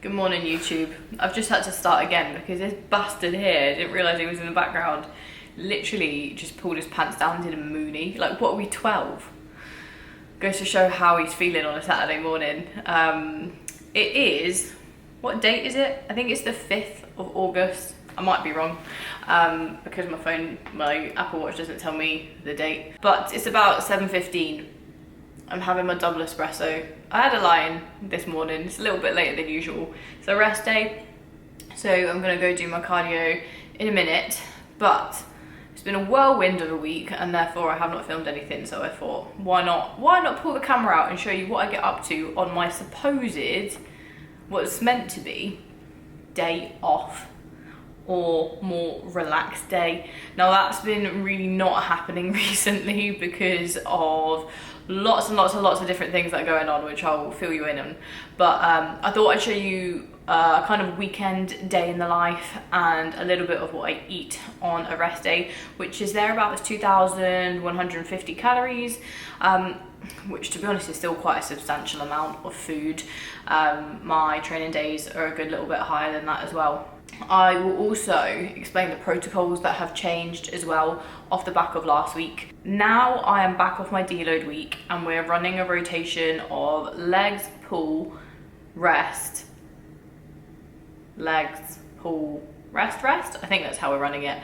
Good morning, YouTube. I've just had to start again because this bastard here, didn't realise he was in the background, literally just pulled his pants down, did a moonie. Like, what are we, 12? Goes to show how he's feeling on a Saturday morning. It is, what date is it? I think it's the 5th of August. I might be wrong because my Apple Watch doesn't tell me the date. But it's about 7:15. I'm having my double espresso. I had a lie-in this morning. It's a little bit later than usual. It's a rest day, so I'm gonna go do my cardio in a minute. But it's been a whirlwind of a week, and therefore I have not filmed anything. So I thought, why not pull the camera out and show you what I get up to on my supposed, what's meant to be, day off, or more relaxed day. Now that's been really not happening recently because of lots and lots of different things that are going on, which I'll fill you in on. But I thought I'd show you a kind of weekend day in the life and a little bit of what I eat on a rest day, which is thereabouts 2,150 calories, which to be honest is still quite a substantial amount of food. My training days are a good little bit higher than that as well. I will also explain the protocols that have changed as well off the back of last week. Now I am back off my deload week and we're running a rotation of legs, pull, rest, legs, pull, rest. I think that's how we're running it.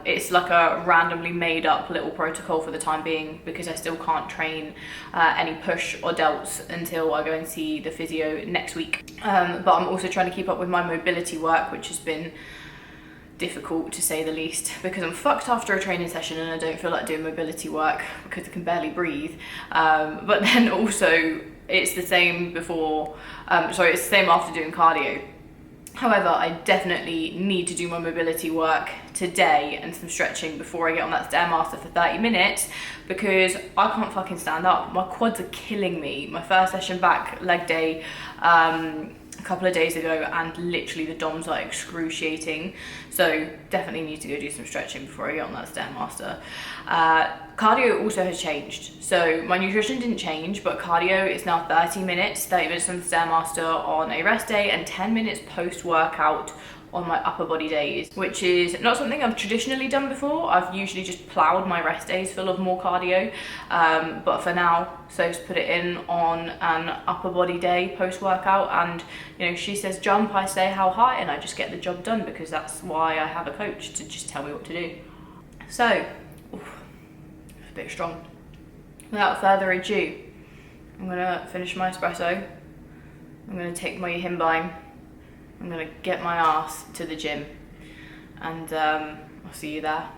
It's like a randomly made up little protocol for the time being because I still can't train any push or delts until I go and see the physio next week. But I'm also trying to keep up with my mobility work, which has been difficult to say the least because I'm fucked after a training session and I don't feel like doing mobility work because I can barely breathe. But then also it's the same before, it's the same after doing cardio. However, I definitely need to do my mobility work today and some stretching before I get on that Stairmaster for 30 minutes because I can't fucking stand up. My quads are killing me. My first session back, leg day, a couple of days ago, and literally the DOMs are excruciating. So definitely need to go do some stretching before I get on that Stairmaster. Cardio also has changed. So my nutrition didn't change, but cardio is now 30 minutes on the Stairmaster on a rest day and 10 minutes post-workout on my upper body days, which is not something I've traditionally done before. I've usually just ploughed my rest days full of more cardio, but for now, Soph's put it in on an upper body day post-workout, and you know, she says jump, I say how high, and I just get the job done because that's why I have a coach to just tell me what to do. So, it's a bit strong. Without further ado, I'm gonna finish my espresso. I'm gonna take my Himbine. I'm gonna get my ass to the gym, and I'll see you there.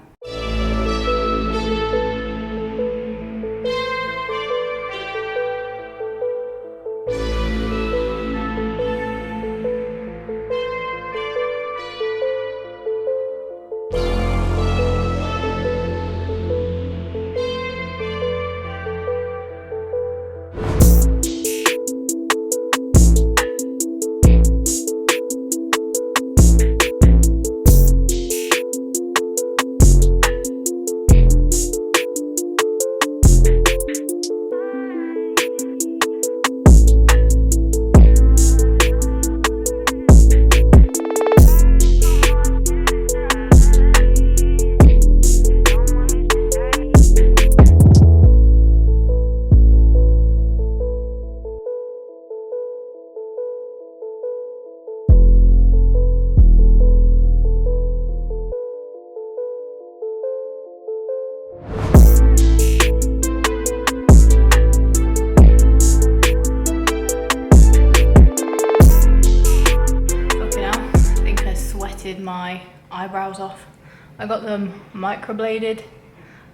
My eyebrows off. I got them microbladed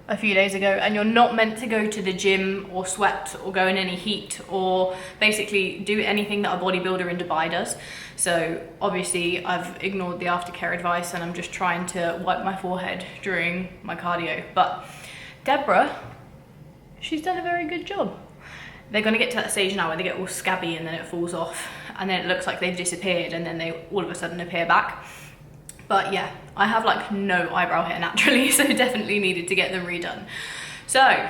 a few days ago, and you're not meant to go to the gym or sweat or go in any heat or basically do anything that a bodybuilder in Dubai does. So obviously I've ignored the aftercare advice and I'm just trying to wipe my forehead during my cardio. But Deborah, she's done a very good job. They're going to get to that stage now where they get all scabby and then it falls off and then it looks like they've disappeared and then they all of a sudden appear back. But yeah, I have like no eyebrow hair naturally, so definitely needed to get them redone. So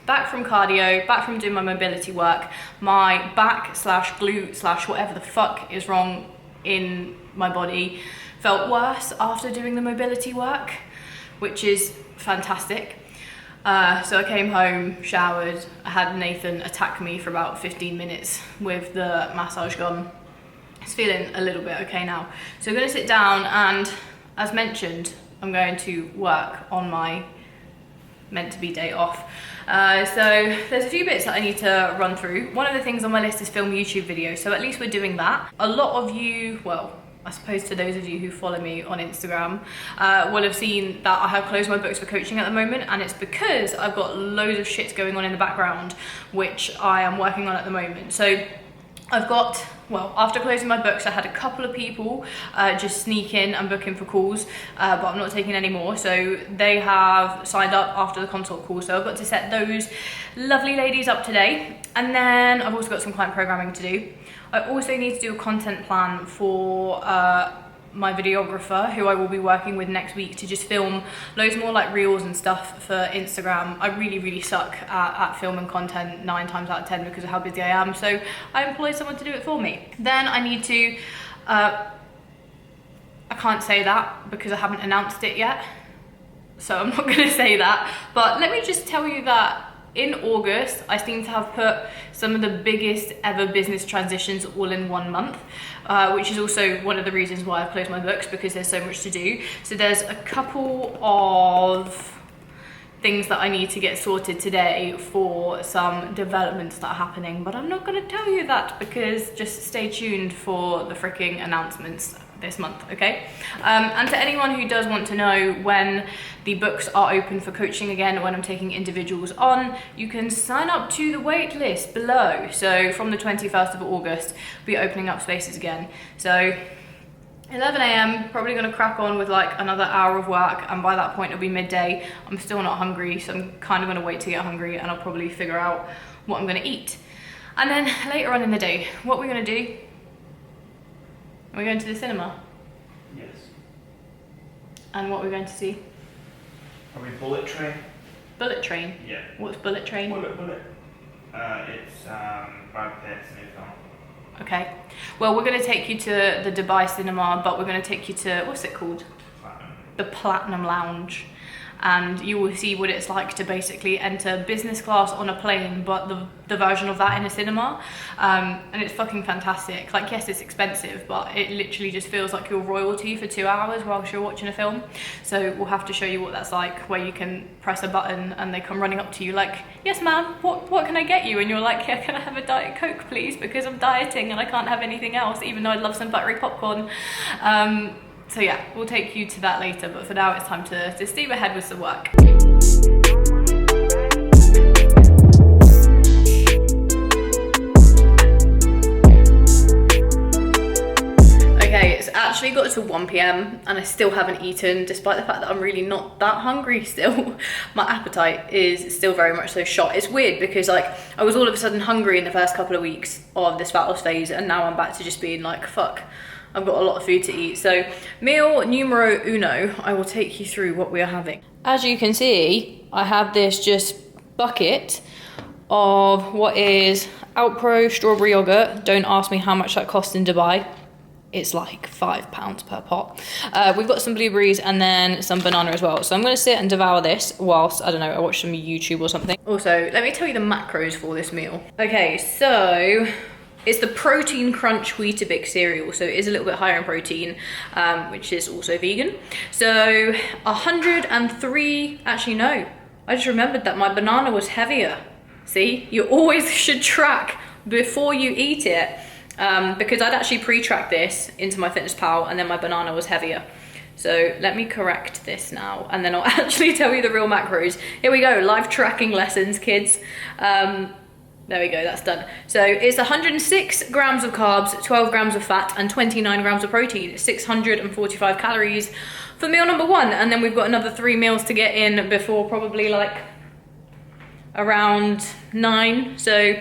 back from cardio, back from doing my mobility work. My back slash glute slash whatever the fuck is wrong in my body felt worse after doing the mobility work, which is fantastic. So I came home, showered, I had Nathan attack me for about 15 minutes with the massage gun. It's feeling a little bit okay now. So I'm gonna sit down and, as mentioned, I'm going to work on my meant to be day off. So there's a few bits that I need to run through. One of the things on my list is film YouTube videos, so at least we're doing that. A lot of you, well, I suppose to those of you who follow me on Instagram, will have seen that I have closed my books for coaching at the moment, and it's because I've got loads of shit going on in the background, which I am working on at the moment. So I've got, well, after closing my books, I had a couple of people just sneak in and book in for calls, but I'm not taking any more. So they have signed up after the consult call. So I've got to set those lovely ladies up today. And then I've also got some client programming to do. I also need to do a content plan for my videographer, who I will be working with next week, to just film loads more like reels and stuff for Instagram. I really suck at filming content 9 times out of 10 because of how busy I am, so I employ someone to do it for me. Then I need to, I can't say that because I haven't announced it yet, so I'm not gonna say that, but let me just tell you that in August, I seem to have put some of the biggest ever business transitions all in 1 month, which is also one of the reasons why I've closed my books, because there's so much to do. So there's a couple of things that I need to get sorted today for some developments that are happening, but I'm not going to tell you that because just stay tuned for the freaking announcements this month, okay? And to anyone who does want to know when the books are open for coaching again, when I'm taking individuals on, you can sign up to the wait list below. So from the 21st of August, we'll be opening up spaces again. So 11 AM, probably gonna crack on with like another hour of work, and by that point it'll be midday. I'm still not hungry, so I'm kind of gonna wait to get hungry, and I'll probably figure out what I'm gonna eat. And then later on in the day, what we're gonna do, are we going to the cinema? Yes. And what are we going to see? Are we Bullet Train? Bullet Train? Yeah. What's Bullet Train? Bullet. It's Brad Pitt's new film. Okay. Well, we're going to take you to the Dubai cinema, but we're going to take you to, what's it called? Platinum. The Platinum Lounge. And you will see what it's like to basically enter business class on a plane, but the version of that in a cinema. And it's fucking fantastic. Like, yes, it's expensive, but it literally just feels like you're royalty for 2 hours whilst you're watching a film. So we'll have to show you what that's like, where you can press a button and they come running up to you like, yes ma'am, what can I get you? And you're like, yeah, can I have a Diet Coke please? Because I'm dieting and I can't have anything else, even though I'd love some buttery popcorn. So yeah, we'll take you to that later, but for now it's time to steam ahead with some work. Okay, it's actually got to 1 PM and I still haven't eaten, despite the fact that I'm really not that hungry still. My appetite is still very much so shot. It's weird because like I was all of a sudden hungry in the first couple of weeks of this fat loss phase, and now I'm back to just being like, fuck, I've got a lot of food to eat. So meal numero uno, I will take you through what we are having. As you can see, I have this just bucket of what is Alpro strawberry yogurt. Don't ask me how much that costs in Dubai. It's like £5 per pot. We've got some blueberries and then some banana as well. So I'm gonna sit and devour this whilst, I don't know, I watch some YouTube or something. Also, let me tell you the macros for this meal. Okay, so it's the Protein Crunch Weetabix cereal, so it is a little bit higher in protein, which is also vegan. So 103, actually no, I just remembered that my banana was heavier. See, you always should track before you eat it, because I'd actually pre-tracked this into MyFitnessPal and then my banana was heavier. So let me correct this now, and then I'll actually tell you the real macros. Here we go, live tracking lessons, kids. There we go, that's done. So it's 106 grams of carbs, 12 grams of fat, and 29 grams of protein. It's 645 calories for meal number 1. And then we've got another 3 meals to get in before probably like around 9. So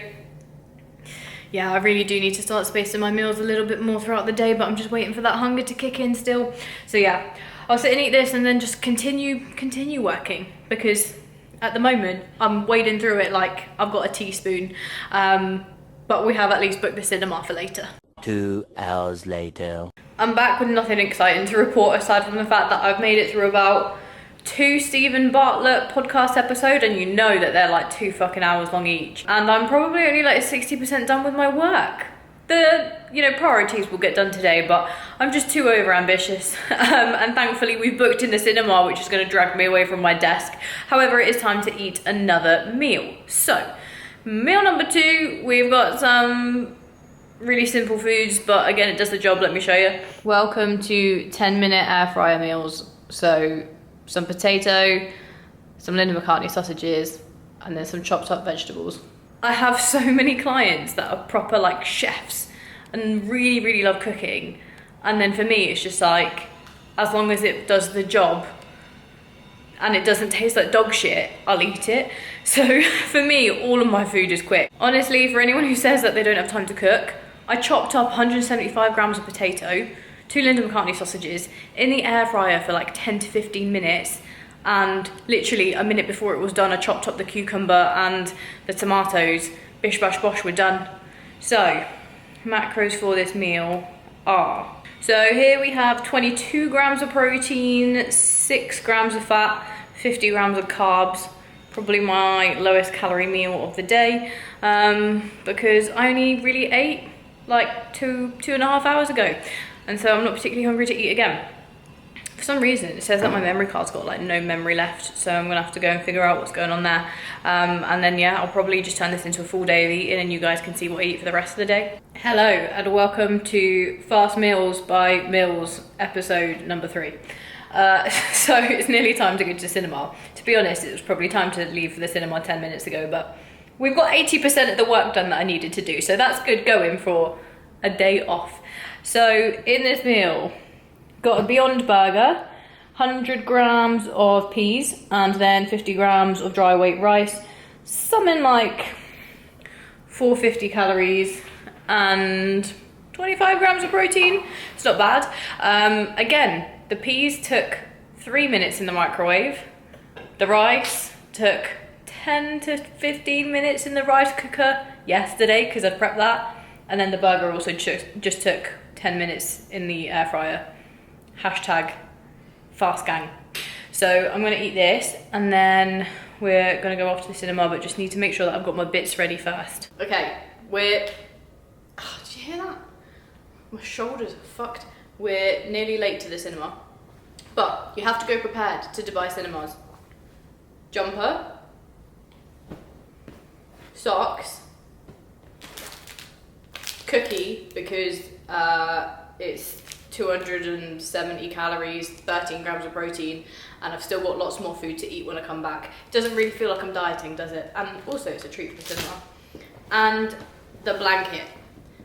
yeah, I really do need to start spacing my meals a little bit more throughout the day, but I'm just waiting for that hunger to kick in still. So yeah, I'll sit and eat this and then just continue working, because At the moment, I'm wading through it like I've got a teaspoon, but we have at least booked the cinema for later. 2 hours later. I'm back with nothing exciting to report aside from the fact that I've made it through about 2 Stephen Bartlett podcast episodes, and you know that they're like 2 fucking hours long each. And I'm probably only like 60% done with my work. The, priorities will get done today, but I'm just too over ambitious. And thankfully we've booked in the cinema, which is going to drag me away from my desk. However, it is time to eat another meal. So, meal number 2, we've got some really simple foods, but again, it does the job. Let me show you. Welcome to 10-minute air fryer meals. So, some potato, some Linda McCartney sausages, and then some chopped up vegetables. I have so many clients that are proper like chefs and really, really love cooking. And then for me, it's just like, as long as it does the job and it doesn't taste like dog shit, I'll eat it. So for me, all of my food is quick. Honestly, for anyone who says that they don't have time to cook, I chopped up 175 grams of potato, 2 Linda McCartney sausages in the air fryer for like 10 to 15 minutes. And literally a minute before it was done, I chopped up the cucumber and the tomatoes. Bish bash bosh, we're done. So, macros for this meal are... So here we have 22 grams of protein, 6 grams of fat, 50 grams of carbs. Probably my lowest calorie meal of the day, because I only really ate like two and a half hours ago. And so I'm not particularly hungry to eat again. For some reason, it says that my memory card's got like no memory left, so I'm gonna have to go and figure out what's going on there. And then yeah, I'll probably just turn this into a full day of eating and you guys can see what I eat for the rest of the day. Hello, and welcome to Fast Meals by Mills, episode number 3. So it's nearly time to go to the cinema. To be honest, it was probably time to leave for the cinema 10 minutes ago, but we've got 80% of the work done that I needed to do, so that's good going for a day off. So in this meal, got a Beyond Burger, 100 grams of peas, and then 50 grams of dry weight rice. Something like 450 calories and 25 grams of protein. It's not bad. Again, the peas took 3 minutes in the microwave. The rice took 10 to 15 minutes in the rice cooker yesterday because I prepped that. And then the burger also just took 10 minutes in the air fryer. Hashtag fast gang. So I'm gonna eat this and then we're gonna go off to the cinema, but just need to make sure that I've got my bits ready first. Okay, did you hear that? My shoulders are fucked. We're nearly late to the cinema, but you have to go prepared to Dubai cinemas. Jumper, socks, cookie, because it's 270 calories, 13 grams of protein, and I've still got lots more food to eat when I come back. It doesn't really feel like I'm dieting, does it? And also it's a treat for the cinema. And the blanket,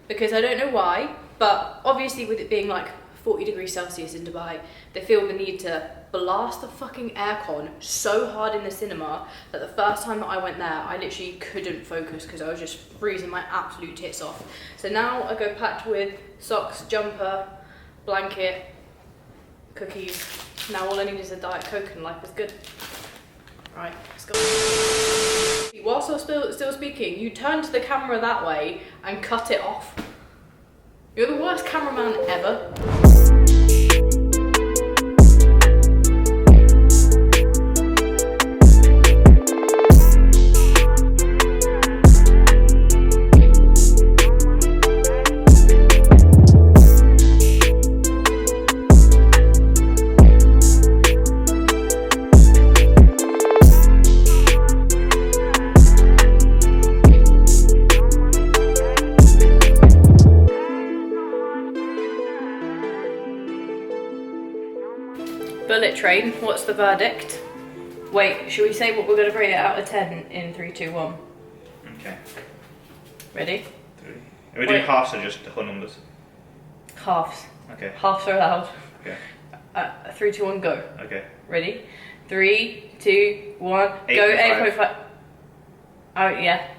because I don't know why, but obviously with it being like 40 degrees Celsius in Dubai, they feel the need to blast the fucking aircon so hard in the cinema that the first time that I went there, I literally couldn't focus because I was just freezing my absolute tits off. So now I go packed with socks, jumper, blanket, cookies. Now all I need is a Diet Coke and life is good. Right, let's go. Whilst I was still speaking, you turned the camera that way and cut it off. You're the worst cameraman ever. Bullet train, what's the verdict? Wait, should we say what we're going to rate it out of 10 in 3, 2, 1? Okay. Ready? 3. Are we doing halves or just the whole numbers? Halves. Okay. Halves are allowed. Okay. 3, 2, 1, go. Okay. Ready? 3, 2, 1, go. 8.5. Oh, yeah.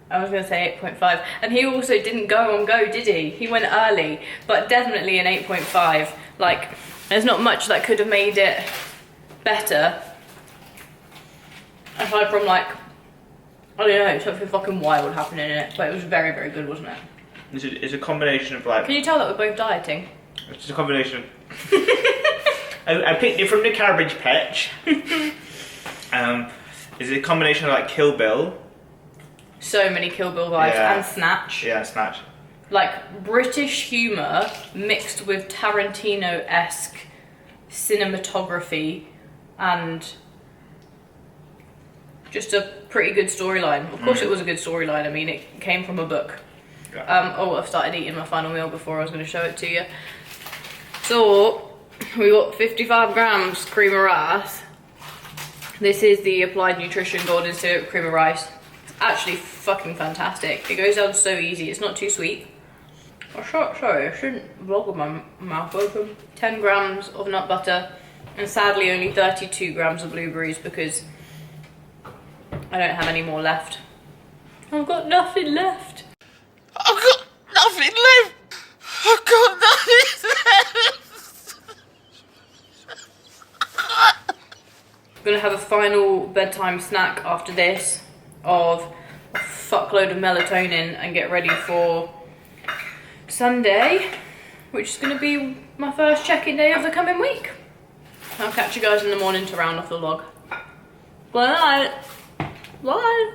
I was going to say 8.5. And he also didn't go on go, did he? He went early, but definitely an 8.5. Like, there's not much that could have made it better. Aside from like, I don't know, something fucking wild happening in it, but it was very, very good, wasn't it? It's a combination of like... Can you tell that we're both dieting? It's just a combination. I picked it from the cabbage patch. It's a combination of like Kill Bill. So many Kill Bill vibes, Yeah. and Snatch. Yeah, Snatch. Like British humour mixed with Tarantino-esque cinematography and just a pretty good storyline. Of course it was a good storyline, I mean it came from a book. Yeah. I've started eating my final meal before I was going to show it to you. So, we got 55 grams cream of rice. This is the Applied Nutrition Golden Syrup cream of rice. It's actually fucking fantastic. It goes down so easy, it's not too sweet. Oh, sorry, I shouldn't vlog with my mouth open. 10 grams of nut butter, and sadly only 32 grams of blueberries because I don't have any more left. I've got nothing left. I've got nothing left. I've got nothing left. I'm gonna have a final bedtime snack after this of a fuckload of melatonin and get ready for Sunday, which is gonna be my first check-in day of the coming week. I'll catch you guys in the morning to round off the vlog. Good night. Bye.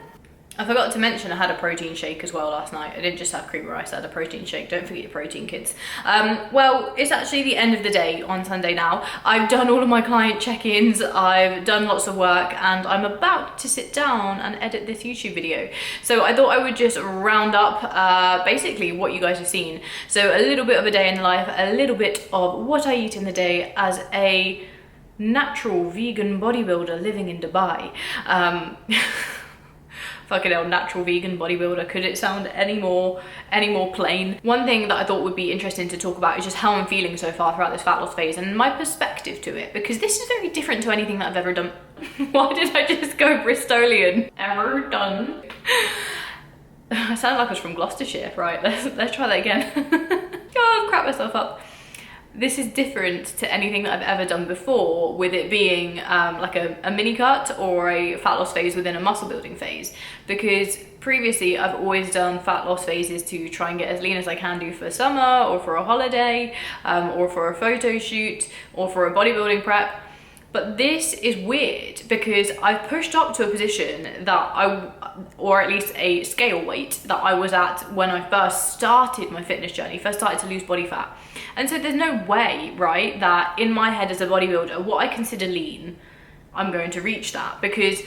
I forgot to mention I had a protein shake as well last night. I didn't just have cream of rice, I had a protein shake. Don't forget your protein, kids. Well, it's actually the end of the day on Sunday now. I've done all of my client check-ins, I've done lots of work, and I'm about to sit down and edit this YouTube video. So I thought I would just round up basically what you guys have seen. So a little bit of a day in the life, a little bit of what I eat in the day as a natural vegan bodybuilder living in Dubai. Fucking hell, natural vegan bodybuilder. Could it sound any more plain? One thing that I thought would be interesting to talk about is just how I'm feeling so far throughout this fat loss phase and my perspective to it, because this is very different to anything that I've ever done. Why did I just go Bristolian? Ever done? I sound like I was from Gloucestershire. Right, let's try that again. Oh, I've cracked myself up. This is different to anything that I've ever done before, with it being like a mini cut or a fat loss phase within a muscle building phase, because previously I've always done fat loss phases to try and get as lean as I can do for summer or for a holiday or for a photo shoot or for a bodybuilding prep. But this is weird because I've pushed up to a position that or at least a scale weight that I was at when I first started my fitness journey, first started to lose body fat. And so there's no way, right, that in my head as a bodybuilder, what I consider lean, I'm going to reach that, because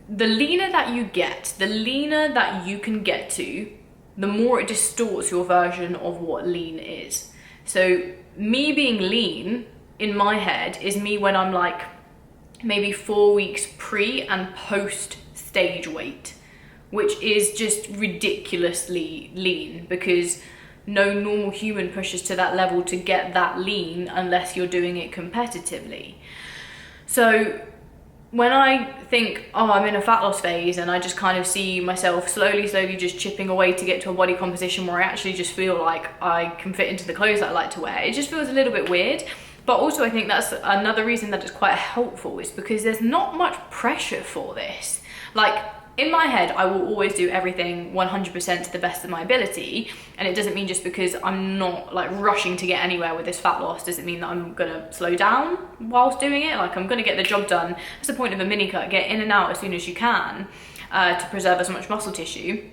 the leaner that you get, the leaner that you can get to, the more it distorts your version of what lean is. So me being lean in my head is me when I'm like maybe 4 weeks pre and post stage weight, which is just ridiculously lean, because no normal human pushes to that level to get that lean unless you're doing it competitively. So when I think, oh, I'm in a fat loss phase, and I just kind of see myself slowly just chipping away to get to a body composition where I actually just feel like I can fit into the clothes that I like to wear, it just feels a little bit weird. But also I think that's another reason that it's quite helpful, is because there's not much pressure for this. Like, in my head, I will always do everything 100% to the best of my ability, and it doesn't mean just because I'm not like rushing to get anywhere with this fat loss doesn't mean that I'm gonna slow down whilst doing it. Like, I'm gonna get the job done. That's the point of a mini cut, get in and out as soon as you can to preserve as much muscle tissue.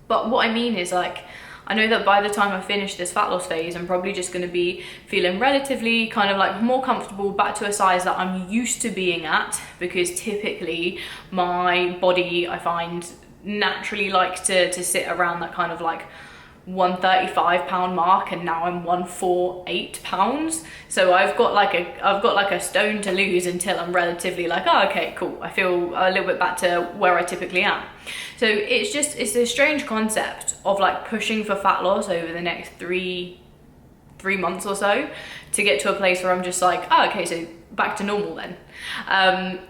But what I mean is, like, I know that by the time I finish this fat loss phase, I'm probably just going to be feeling relatively kind of like more comfortable, back to a size that I'm used to being at, because typically my body, I find, naturally likes to sit around that kind of like 135 pound mark, and now I'm 148 pounds. So I've got like a stone to lose until I'm relatively like, oh, okay, cool, I feel a little bit back to where I typically am. So it's a strange concept of like pushing for fat loss over the next three months or so to get to a place where I'm just like, oh, okay, so back to normal then.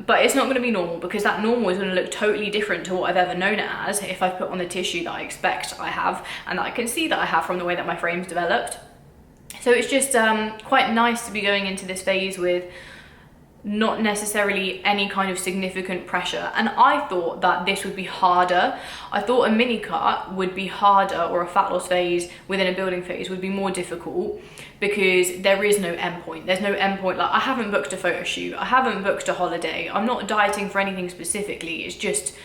But it's not going to be normal, because that normal is going to look totally different to what I've ever known it as if I put on the tissue that I expect I have and that I can see that I have from the way that my frame's developed. So it's just quite nice to be going into this phase with not necessarily any kind of significant pressure. And I thought that this would be harder. I thought a mini cut would be harder, or a fat loss phase within a building phase would be more difficult, because there is no end point. There's no end point. Like, I haven't booked a photo shoot, I haven't booked a holiday, I'm not dieting for anything specifically. It's just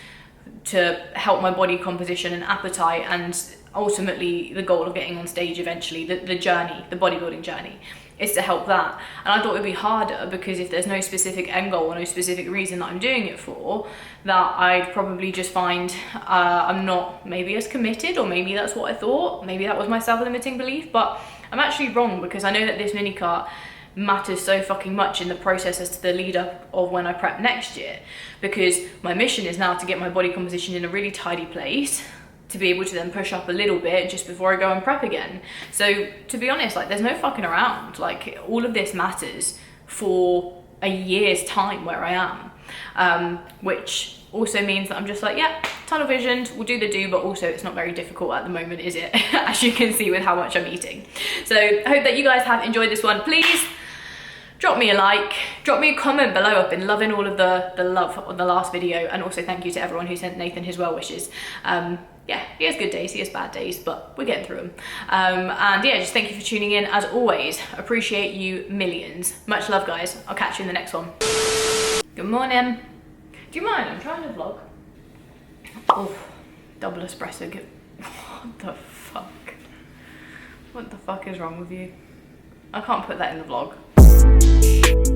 to help my body composition and appetite, and ultimately the goal of getting on stage eventually, the journey, the bodybuilding journey, is to help that. And I thought it would be harder, because if there's no specific end goal or no specific reason that I'm doing it for, that I'd probably just find I'm not maybe as committed, or maybe that's what I thought, maybe that was my self-limiting belief. But I'm actually wrong, because I know that this mini cut matters so fucking much in the process as to the lead up of when I prep next year, because my mission is now to get my body composition in a really tidy place, to be able to then push up a little bit just before I go and prep again. So to be honest, like, there's no fucking around. Like, all of this matters for a year's time where I am, which also means that I'm just like, yeah, tunnel visioned, we'll do the do, but also it's not very difficult at the moment, is it? As you can see with how much I'm eating. So I hope that you guys have enjoyed this one. Please drop me a like, drop me a comment below. I've been loving all of the love on the last video, and also thank you to everyone who sent Nathan his well wishes. Yeah, he has good days, he has bad days, but we're getting through them. And yeah, just thank you for tuning in. As always, appreciate you millions. Much love, guys. I'll catch you in the next one. Good morning. Do you mind? I'm trying to vlog. Oh, double espresso. What the fuck? What the fuck is wrong with you? I can't put that in the vlog.